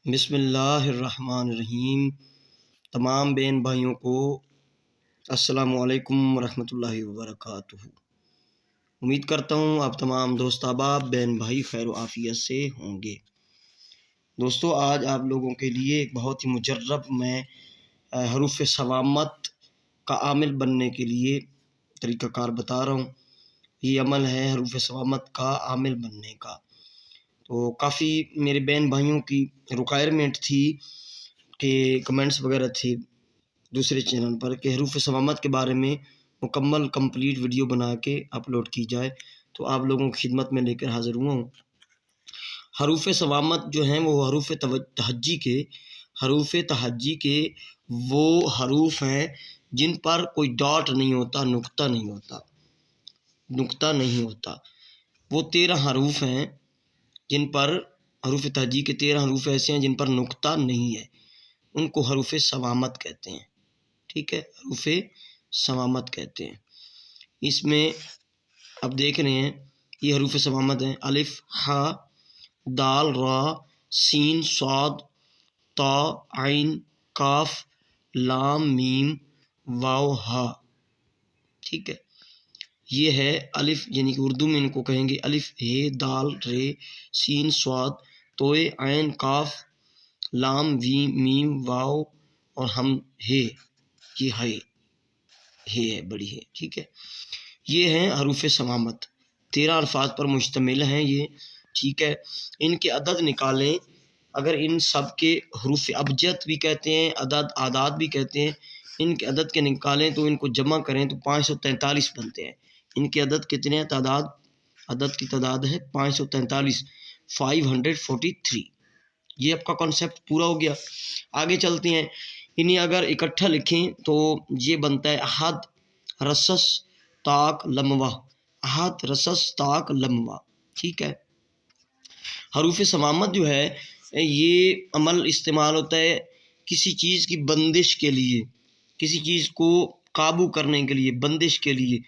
بسم اللہ الرحمن الرحیم۔ تمام بہن بھائیوں کو السلام علیکم ورحمۃ اللہ وبرکاتہ۔ امید کرتا ہوں آپ تمام دوست احباب بہن بھائی خیر و عافیت سے ہوں گے۔ دوستو، آج آپ لوگوں کے لیے ایک بہت ہی مجرب میں حروف صوامت کا عامل بننے کے لیے طریقہ کار بتا رہا ہوں۔ یہ عمل ہے حروف صوامت کا عامل بننے کا۔ تو کافی میرے بہن بھائیوں کی ریکوائرمنٹ تھی کہ کمنٹس وغیرہ تھے دوسرے چینل پر کہ حروف صوامت کے بارے میں مکمل کمپلیٹ ویڈیو بنا کے اپلوڈ کی جائے، تو آپ لوگوں کی خدمت میں لے کر حاضر ہوا ہوں۔ حروف صوامت جو ہیں وہ حروف تہجی کے وہ حروف ہیں جن پر کوئی ڈاٹ نہیں ہوتا، نقطہ نہیں ہوتا۔ وہ 13 حروف ہیں جن پر حروف تہجی کے 13 حروف ایسے ہیں جن پر نقطہ نہیں ہے، ان کو حروف صوامت کہتے ہیں۔ ٹھیک ہے، حروف صوامت کہتے ہیں۔ اس میں اب دیکھ رہے ہیں یہ حروف صوامت ہیں: الف، ح، دال، را، سین، صاد، طا، عین، کاف، لام، میم، واو، ہا۔ ٹھیک ہے، یہ ہے الف، یعنی کہ اردو میں ان کو کہیں گے الف، ہے، دال، رے، سین، صاد، توئے، عین، کاف، لام، میم، واو اور ہم ہے، یہ ہے بڑی ہے۔ ٹھیک ہے، یہ ہیں حروف صوامت، 13 الفاظ پر مشتمل ہیں یہ۔ ٹھیک ہے، ان کے عدد نکالیں، اگر ان سب کے حروف ابجد بھی کہتے ہیں، اعداد بھی کہتے ہیں، ان کے عدد کے نکالیں تو ان کو جمع کریں تو 543 بنتے ہیں۔ ان کے عدد کتنے ہیں؟ عدد کی تعداد ہے 543، 543۔ یہ آپ کا کانسیپٹ پورا ہو گیا۔ آگے چلتے ہیں، انہیں اگر اکٹھا لکھیں تو یہ بنتا ہے احد، رسس، تاک، لموا، احد، رسس، تاک، لموا۔ ٹھیک ہے، حروف صوامت جو ہے یہ عمل استعمال ہوتا ہے کسی چیز کی بندش کے لیے، کسی چیز کو قابو کرنے کے لیے، بندش کے لیے،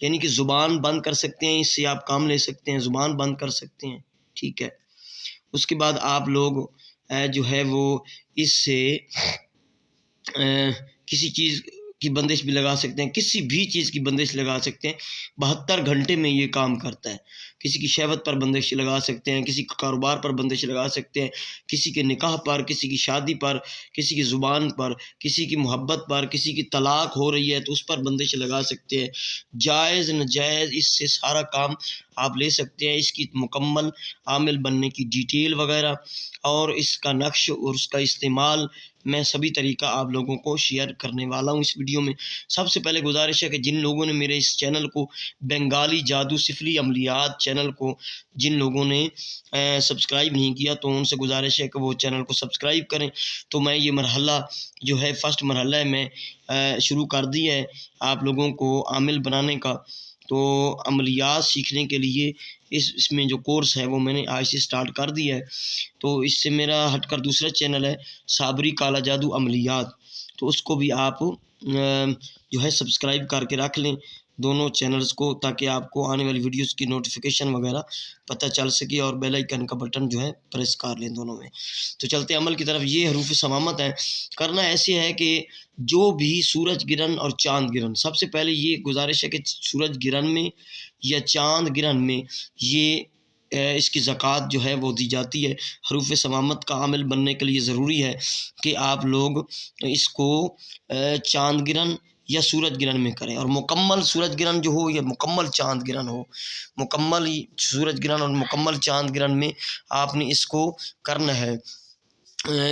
یعنی کہ زبان بند کر سکتے ہیں، اس سے آپ کام لے سکتے ہیں، زبان بند کر سکتے ہیں۔ ٹھیک ہے، اس کے بعد آپ لوگ جو ہے وہ اس سے کسی چیز کی بندش بھی لگا سکتے ہیں، کسی بھی چیز کی بندش لگا سکتے ہیں۔ 72 گھنٹے میں یہ کام کرتا ہے۔ کسی کی شہوت پر بندش لگا سکتے ہیں، کسی کے کاروبار پر بندش لگا سکتے ہیں، کسی کے نکاح پر، کسی کی شادی پر، کسی کی زبان پر، کسی کی محبت پر، کسی کی طلاق ہو رہی ہے تو اس پر بندش لگا سکتے ہیں۔ جائز ناجائز اس سے سارا کام آپ لے سکتے ہیں۔ اس کی مکمل عامل بننے کی ڈیٹیل وغیرہ اور اس کا نقش اور اس کا استعمال میں سبھی طریقہ آپ لوگوں کو شیئر کرنے والا ہوں اس ویڈیو میں۔ سب سے پہلے گزارش ہے کہ جن لوگوں نے میرے اس چینل کو بنگالی جادو سفلی عملیات چینل کو جن لوگوں نے سبسکرائب نہیں کیا تو ان سے گزارش ہے کہ وہ چینل کو سبسکرائب کریں۔ تو میں یہ مرحلہ جو ہے فرسٹ مرحلہ ہے میں شروع کر دی ہے آپ لوگوں کو عامل بنانے کا۔ تو عملیات سیکھنے کے لیے اس میں جو کورس ہے وہ میں نے آج سے سٹارٹ کر دیا ہے۔ تو اس سے میرا ہٹ کر دوسرا چینل ہے صابری کالا جادو عملیات، تو اس کو بھی آپ جو ہے سبسکرائب کر کے رکھ لیں دونوں چینلز کو، تاکہ آپ کو آنے والی ویڈیوز کی نوٹیفیکیشن وغیرہ پتہ چل سکے، اور بیل آئیکن کا بٹن جو ہے پریس کر لیں دونوں میں۔ تو چلتے عمل کی طرف۔ یہ حروف صوامت ہے، کرنا ایسے ہے کہ جو بھی سورج گرہن اور چاند گرہن، سب سے پہلے یہ گزارش ہے کہ سورج گرہن میں یا چاند گرہن میں یہ اس کی زکوٰۃ جو ہے وہ دی جاتی ہے۔ حروف صوامت کا عامل بننے کے لیے ضروری ہے کہ آپ لوگ اس کو چاند گرہن یا سورج گرہن میں کریں، اور مکمل سورج گرہن جو ہو یا مکمل چاند گرہن ہو، مکمل سورج گرہن اور مکمل چاند گرہن میں آپ نے اس کو کرنا ہے۔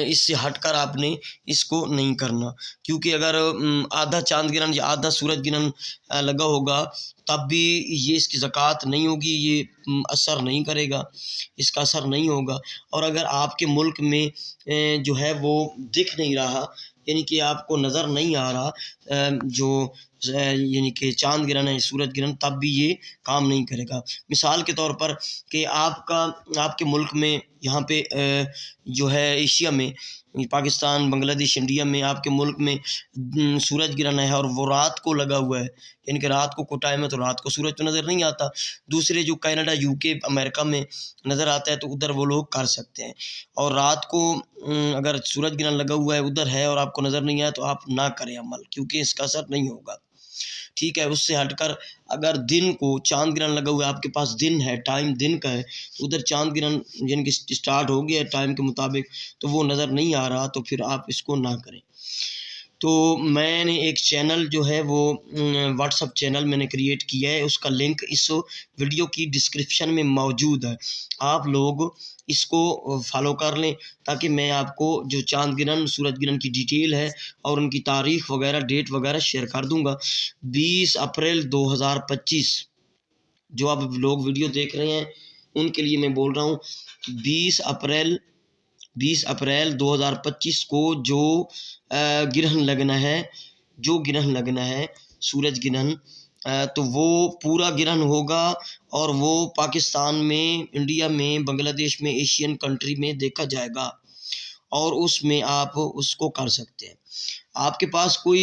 اس سے ہٹ کر آپ نے اس کو نہیں کرنا، کیونکہ اگر آدھا چاند گرہن یا آدھا سورج گرہن لگا ہوگا تب بھی یہ اس کی زکوٰۃ نہیں ہوگی، یہ اثر نہیں کرے گا، اس کا اثر نہیں ہوگا۔ اور اگر آپ کے ملک میں جو ہے وہ دکھ نہیں رہا، یعنی کہ آپ کو نظر نہیں آ رہا جو یعنی کہ چاند گرہن ہے، سورج گرہن، تب بھی یہ کام نہیں کرے گا۔ مثال کے طور پر کہ آپ کے ملک میں یہاں پہ جو ہے ایشیا میں پاکستان، بنگلہ دیش، انڈیا میں آپ کے ملک میں سورج گرہن ہے اور وہ رات کو لگا ہوا ہے، یعنی کہ رات کو ٹائم ہے تو رات کو سورج تو نظر نہیں آتا۔ دوسرے جو کینیڈا، یو کے، امریکہ میں نظر آتا ہے تو ادھر وہ لوگ کر سکتے ہیں۔ اور رات کو اگر سورج گرہن لگا ہوا ہے ادھر ہے اور آپ کو نظر نہیں آیا تو آپ نہ کریں عمل، کیونکہ اس کا اثر نہیں ہوگا، ٹھیک ہے۔ اس سے ہٹ کر اگر دن کو چاند گرہن لگا ہوا ہے، آپ کے پاس دن ہے، ٹائم دن کا ہے، تو ادھر چاند گرہن یعنی کہ اسٹارٹ ہو گیا ہے ٹائم کے مطابق تو وہ نظر نہیں آ رہا، تو پھر آپ اس کو نہ کریں۔ تو میں نے ایک چینل جو ہے وہ واٹس اپ چینل میں نے کریٹ کیا ہے، اس کا لنک اس ویڈیو کی ڈسکرپشن میں موجود ہے، آپ لوگ اس کو فالو کر لیں تاکہ میں آپ کو جو چاند گرہن، سورج گرہن کی ڈیٹیل ہے اور ان کی تاریخ وغیرہ، ڈیٹ وغیرہ شیئر کر دوں گا۔ 20 اپریل 2025 جو آپ لوگ ویڈیو دیکھ رہے ہیں ان کے لیے میں بول رہا ہوں، 20 اپریل 2025 کو جو گرہن لگنا ہے سورج گرہن، تو وہ پورا گرہن ہوگا اور وہ پاکستان میں، انڈیا میں، بنگلہ دیش میں، ایشین کنٹری میں دیکھا جائے گا، اور اس میں آپ اس کو کر سکتے ہیں۔ آپ کے پاس کوئی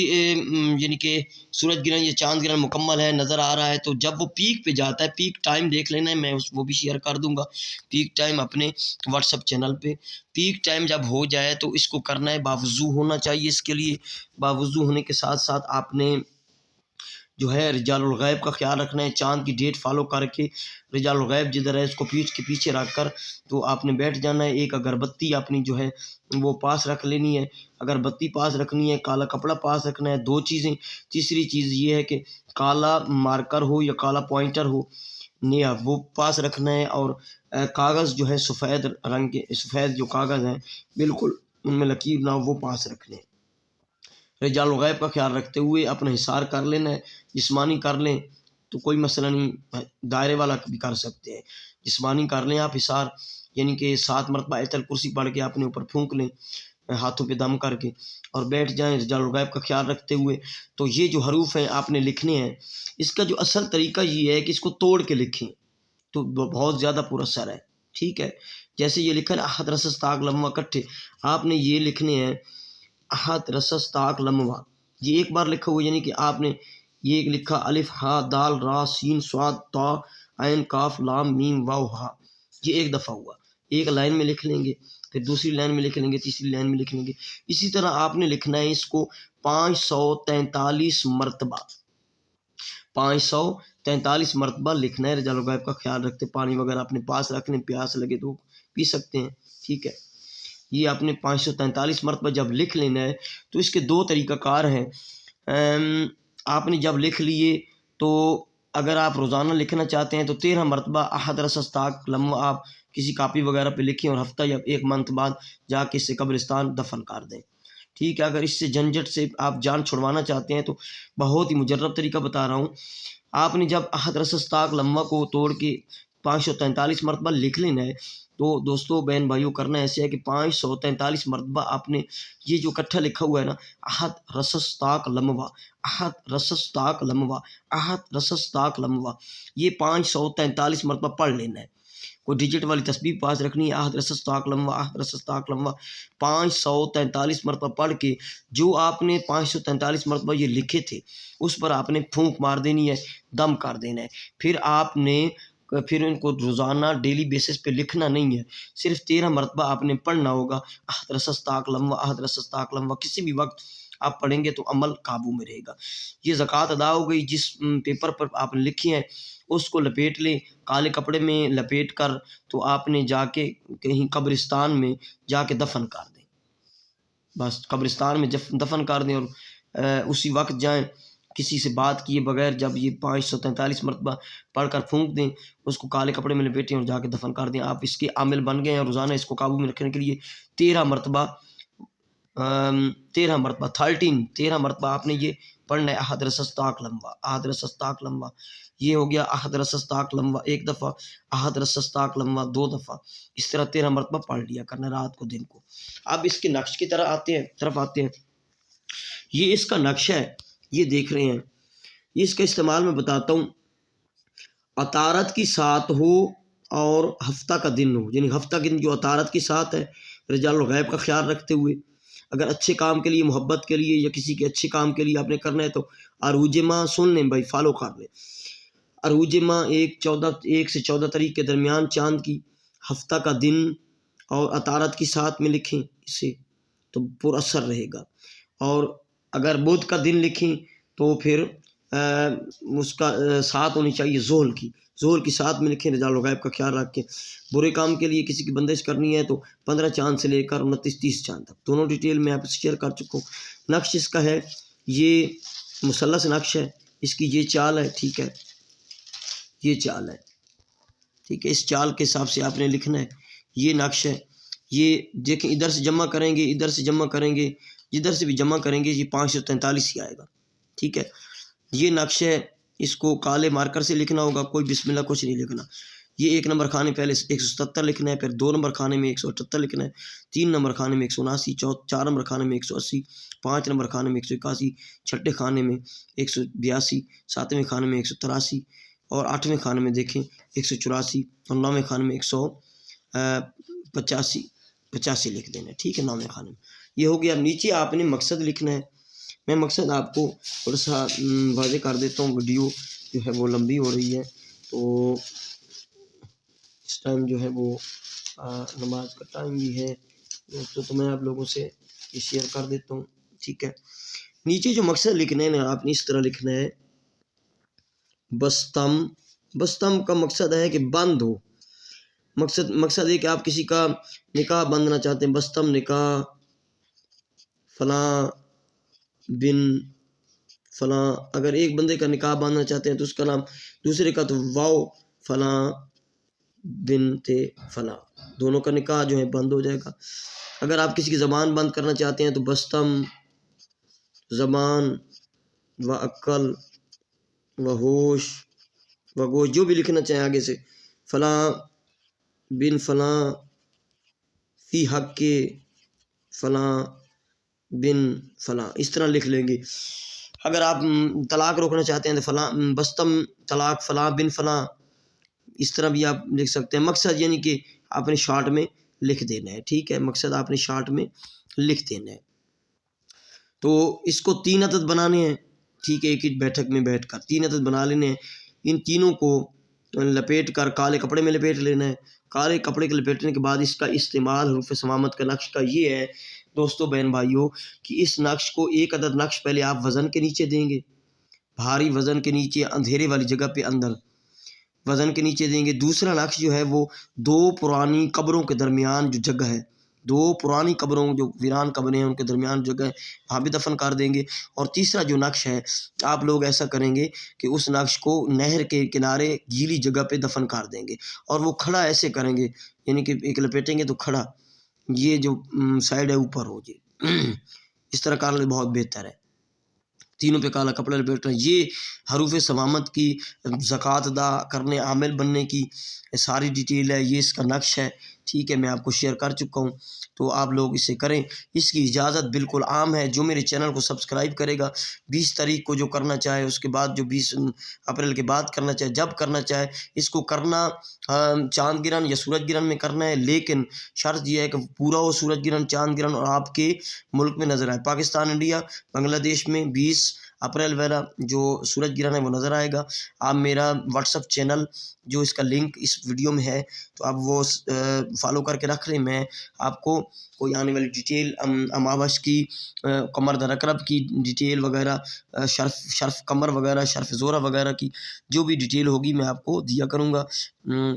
یعنی کہ سورج گرہن یا چاند گرہن مکمل ہے، نظر آ رہا ہے، تو جب وہ پیک پہ جاتا ہے، پیک ٹائم دیکھ لینا ہے، میں وہ بھی شیئر کر دوں گا، پیک ٹائم اپنے واٹس اپ چینل پہ۔ پیک ٹائم جب ہو جائے تو اس کو کرنا ہے، باوضو ہونا چاہیے، اس کے لیے باوضو ہونے کے ساتھ ساتھ آپ نے جو ہے رجال الغیب کا خیال رکھنا ہے، چاند کی ڈیٹ فالو کر کے رجال الغیب جدھر ہے اس کو پیٹھ کے پیچھے رکھ کر تو آپ نے بیٹھ جانا ہے۔ ایک اگربتی اپنی جو ہے وہ پاس رکھ لینی ہے، اگربتی پاس رکھنی ہے، کالا کپڑا پاس رکھنا ہے، 2 چیزیں۔ تیسری چیز یہ ہے کہ کالا مارکر ہو یا کالا پوائنٹر ہو نیا وہ پاس رکھنا ہے، اور کاغذ جو ہے سفید رنگ کے، سفید جو کاغذ ہیں بالکل ان میں لکیر نہ ہو، وہ پاس رکھنے ہیں۔ رجال الغیب کا خیال رکھتے ہوئے اپنا حصار کر لینا ہے، جسمانی کر لیں تو کوئی مسئلہ نہیں، دائرے والا بھی کر سکتے ہیں، جسمانی کر لیں آپ حصار، یعنی کہ 7 مرتبہ آیت الکرسی پڑھ کے اپنے اوپر پھونک لیں ہاتھوں پہ دم کر کے اور بیٹھ جائیں رجال الغیب کا خیال رکھتے ہوئے۔ تو یہ جو حروف ہیں آپ نے لکھنے ہیں، اس کا جو اصل طریقہ یہ ہے کہ اس کو توڑ کے لکھیں تو بہت زیادہ پر اثر ہے، ٹھیک ہے۔ جیسے یہ لکھا نا احد رسس تاک لمحہ کٹھے، آپ نے یہ لکھنے ہیں احد رسس تاک لمحہ، یہ ایک بار لکھا ہوا، یعنی کہ آپ نے یہ لکھا الف ہا دال را سین صاد تا عین کاف لام میم واو ہا، یہ ایک دفعہ ہوا، ایک لائن میں لکھ لیں گے، پھر دوسری لائن میں لکھ لیں گے، تیسری لائن میں لکھ لیں گے۔ اسی طرح آپ نے لکھنا ہے اس کو 543 مرتبہ، 543 مرتبہ لکھنا ہے، رجال الغیب کا خیال رکھتے، پانی وغیرہ اپنے پاس رکھ لیں، پیاس لگے تو پی سکتے ہیں، ٹھیک ہے۔ یہ آپ نے 543 مرتبہ جب لکھ لینا ہے تو اس کے 2 طریقہ کار ہیں۔ آپ نے جب لکھ لیے تو اگر آپ روزانہ لکھنا چاہتے ہیں تو 13 مرتبہ احد رسس تاک لمحہ آپ کسی کاپی وغیرہ پہ لکھیں اور ہفتہ یا 1 منتھ بعد جا کے اسے قبرستان دفن کر دیں، ٹھیک ہے۔ اگر اس سے جھنجھٹ سے آپ جان چھڑوانا چاہتے ہیں تو بہت ہی مجرب طریقہ بتا رہا ہوں، آپ نے جب احد رسس تاک لمحہ کو توڑ کے 543 مرتبہ لکھ لینا ہے تو دوستو بہن بھائیوں کرنا ایسے ہے کہ 543 مرتبہ آپ نے یہ جو اکٹھا لکھا ہوا ہے نا احد رسس تاک لمحہ، احد رسس تاک لمحہ، احد رسس تاک لمحہ، یہ 543 مرتبہ پڑھ لینا ہے۔ کوئی ڈیجٹ والی تسبیح پاس رکھنی ہے، احد رسس تاک لمحہ، احد رسس تاک لمحہ 543 مرتبہ پڑھ کے جو آپ نے 543 مرتبہ یہ لکھے تھے اس پر آپ نے پھونک مار دینی ہے، دم کر دینا ہے۔ پھر ان کو روزانہ ڈیلی بیسس پہ لکھنا نہیں ہے، صرف 13 مرتبہ آپ نے پڑھنا ہوگا احد رسس تاک لمحہ، احد رسس تاک لمحہ، کسی بھی وقت آپ پڑھیں گے تو عمل قابو میں رہے گا۔ یہ زکوٰۃ ادا ہو گئی، جس پیپر پر آپ نے لکھی ہے اس کو لپیٹ لیں، کالے کپڑے میں لپیٹ کر تو آپ نے جا کے کہیں قبرستان میں جا کے دفن کر دیں، بس قبرستان میں دفن کر دیں، اور اسی وقت جائیں کسی سے بات کیے بغیر، جب یہ 543 مرتبہ پڑھ کر پھونک دیں، اس کو کالے کپڑے میں لپیٹیں اور جا کے دفن کر دیں۔ آپ اس کے عامل بن گئے ہیں، اور روزانہ اس کو قابو میں رکھنے کے لیے 13 مرتبہ 13 مرتبہ آپ نے یہ پڑھنا ہے احد رسس تاک لمحہ، احد رسس تاک لمحہ، یہ ہو گیا احد رسس تاک لمحہ 1 دفعہ، احد رسس تاک لمحہ 2 دفعہ، اس طرح 13 مرتبہ پڑھ لیا کرنا رات کو دن کو۔ اب اس کے نقش کی طرف آتے ہیں، یہ اس کا نقشہ ہے، یہ دیکھ رہے ہیں، یہ اس کا استعمال میں بتاتا ہوں. عطارد کی سات ہو اور ہفتہ کا دن ہو، یعنی ہفتہ کا دن جو عطارد کی سات ہے، رجال الغیب کا خیال رکھتے ہوئے اگر اچھے کام کے لیے، محبت کے لیے یا کسی کے اچھے کام کے لیے آپ نے کرنا ہے تو عروج ماہ سن لیں بھائی، فالو کر لیں. عروج ماہ 1 سے 14 تاریخ کے درمیان چاند کی، ہفتہ کا دن اور عطارد کی سات میں لکھیں اسے تو پر اثر رہے گا. اور اگر بدھ کا دن لکھیں تو پھر اس کا سات ہونی چاہیے ظہر کی سات میں لکھیں، رجال الغیب کا خیال رکھ کے. برے کام کے لیے کسی کی بندش کرنی ہے تو 15 چاند سے لے کر 29-30 چاند تک، دونوں ڈیٹیل میں آپ سے شیئر کر چکا ہوں. نقش اس کا ہے، یہ مثلث نقش ہے، اس کی یہ چال ہے، ٹھیک ہے، یہ چال ہے، ٹھیک ہے. اس چال کے حساب سے آپ نے لکھنا ہے. یہ نقش ہے، یہ دیکھیں ادھر سے جمع کریں گے، ادھر سے جمع کریں گے، جدھر سے بھی جمع کریں گے یہ 543 ہی آئے گا، ٹھیک ہے. یہ نقش ہے، اس کو کالے مارکر سے لکھنا ہوگا، کوئی بسم اللہ کچھ نہیں لکھنا. یہ 1 نمبر خانے پہلے 177 لکھنا ہے، پھر 2 نمبر خانے میں 178 لکھنا ہے، 3 نمبر خانے میں 179، 4 نمبر خانے میں 180، 5 نمبر خانے میں 181، 6 خانے میں 182، 7ویں خانے میں 183 اور 8ویں خانے میں دیکھیں 184 اور 9ویں خانے میں 185 لکھ دینا ہے، ٹھیک ہے. 9ویں خانے میں یہ ہو گیا. اب نیچے آپ نے مقصد لکھنا ہے. میں مقصد آپ کو تھوڑا سا واضح کر دیتا ہوں، ویڈیو جو ہے وہ لمبی ہو رہی ہے تو اس ٹائم جو ہے وہ نماز کا ٹائم بھی ہے تو میں آپ لوگوں سے یہ شیئر کر دیتا ہوں، ٹھیک ہے. نیچے جو مقصد لکھنا ہے نا، آپ نے اس طرح لکھنا ہے، بستم کا مقصد ہے کہ بند ہو. مقصد ہے کہ آپ کسی کا نکاح بندنا چاہتے ہیں، بستم نکاح فلاں بن فلاں. اگر ایک بندے کا نکاح باندھنا چاہتے ہیں تو اس کا نام، دوسرے کا تو واؤ فلاں بنت فلاں، دونوں کا نکاح جو ہے بند ہو جائے گا. اگر آپ کسی کی زبان بند کرنا چاہتے ہیں تو بستم زبان و عقل و ہوش و گوش، جو بھی لکھنا چاہیں آگے سے، فلاں بن فلاں فی حق کے فلاں بن فلاں، اس طرح لکھ لیں گے. اگر آپ طلاق روکنا چاہتے ہیں تو فلاں بستم طلاق فلاں بن فلاں، اس طرح بھی آپ لکھ سکتے ہیں. مقصد یعنی کہ آپ نے شارٹ میں لکھ دینا ہے، ٹھیک ہے. مقصد آپ نے شارٹ میں لکھ دینا ہے. تو اس کو 3 عدد بنانے ہیں، ٹھیک ہے. ایک ہی بیٹھک میں بیٹھ کر 3 عدد بنا لینے ہیں. ان تینوں کو لپیٹ کر کالے کپڑے میں لپیٹ لینا ہے. کالے کپڑے کے لپیٹنے کے بعد اس کا استعمال حروف سمامت کا نقش کا یہ ہے دوستو بہن بھائیوں کہ اس نقش کو 1 عدد نقش پہلے آپ وزن کے نیچے دیں گے، بھاری وزن کے نیچے، اندھیرے والی جگہ پہ اندر وزن کے نیچے دیں گے. دوسرا نقش جو ہے وہ 2 پرانی قبروں کے درمیان جو جگہ ہے، 2 پرانی قبروں جو ویران قبریں ہیں ان کے درمیان جگہ ہے، وہاں بھی دفن کر دیں گے. اور تیسرا جو نقش ہے آپ لوگ ایسا کریں گے کہ اس نقش کو نہر کے کنارے گیلی جگہ پہ دفن کر دیں گے اور وہ کھڑا ایسے کریں گے، یعنی کہ ایک لپیٹیں گے تو کھڑا، یہ جو سائڈ ہے اوپر ہو جائے، اس طرح کر لیں، بہت بہتر ہے. تینوں پہ کالا کپڑا لپیٹنا. یہ حروف سمامت کی زکوٰۃ ادا کرنے، عامل بننے کی ساری ڈیٹیل ہے. یہ اس کا نقش ہے، ٹھیک ہے. میں آپ کو شیئر کر چکا ہوں تو آپ لوگ اسے کریں. اس کی اجازت بالکل عام ہے. جو میرے چینل کو سبسکرائب کرے گا 20 تاریخ کو جو کرنا چاہے، اس کے بعد جو 20 اپریل کے بعد کرنا چاہے، جب کرنا چاہے اس کو کرنا، چاند گرہن یا سورج گرہن میں کرنا ہے، لیکن شرط یہ ہے کہ پورا ہو سورج گرہن، چاند گرہن اور آپ کے ملک میں نظر آئے. پاکستان، انڈیا، بنگلہ دیش میں 20 اپریل وغیرہ جو سورج گرہن ہے وہ نظر آئے گا. آپ میرا واٹس ایپ چینل جو اس کا لنک اس ویڈیو میں ہے تو آپ وہ فالو کر کے رکھ لیں. میں آپ کو کوئی آنے والی ڈیٹیل، اماوس کی، قمر در اقرب کی ڈیٹیل وغیرہ، شرف قمر وغیرہ، شرف زہرہ وغیرہ کی جو بھی ڈیٹیل ہوگی میں آپ کو دیا کروں گا،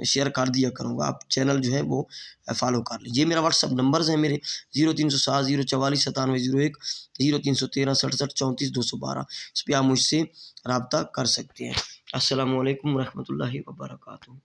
شیئر کر دیا کروں گا. آپ چینل جو ہے وہ فالو کر لیں. یہ میرا واٹس ایپ نمبرز ہیں میرے 0307 044 9701، 0313 67 34 212. اس پہ آپ مجھ سے رابطہ کر سکتے ہیں. السلام علیکم ورحمۃ اللہ وبرکاتہ.